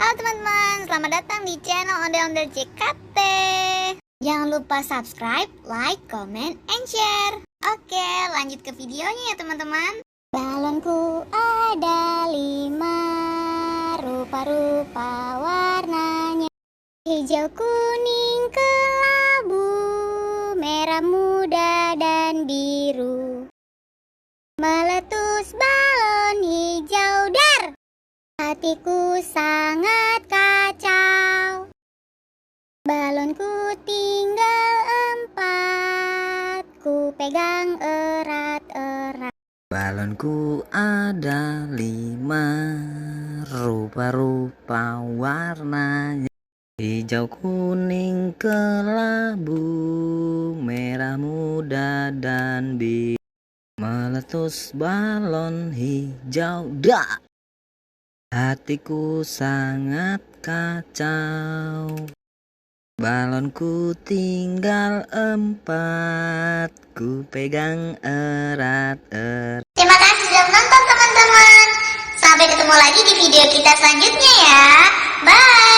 Halo teman-teman, selamat datang di channel Ondel-Ondel JKT. Jangan lupa subscribe, like, comment, and share. Oke, lanjut ke videonya ya teman-teman. Balonku ada 5, rupa-rupa warnanya. Hijau, kuning, kelabu, merah muda, dan biru. Meletus balon hijau, dar! Hatiku sangat kacau. Balonku tinggal 4, ku pegang erat-erat. Balonku ada 5, rupa-rupa warnanya. Hijau, kuning, kelabu, merah muda, dan biru. Meletus balon hijau, dak! Hatiku sangat kacau. Balonku tinggal 4, ku pegang erat-erat. Terima kasih sudah menonton teman-teman. Sampai ketemu lagi di video kita selanjutnya ya. Bye.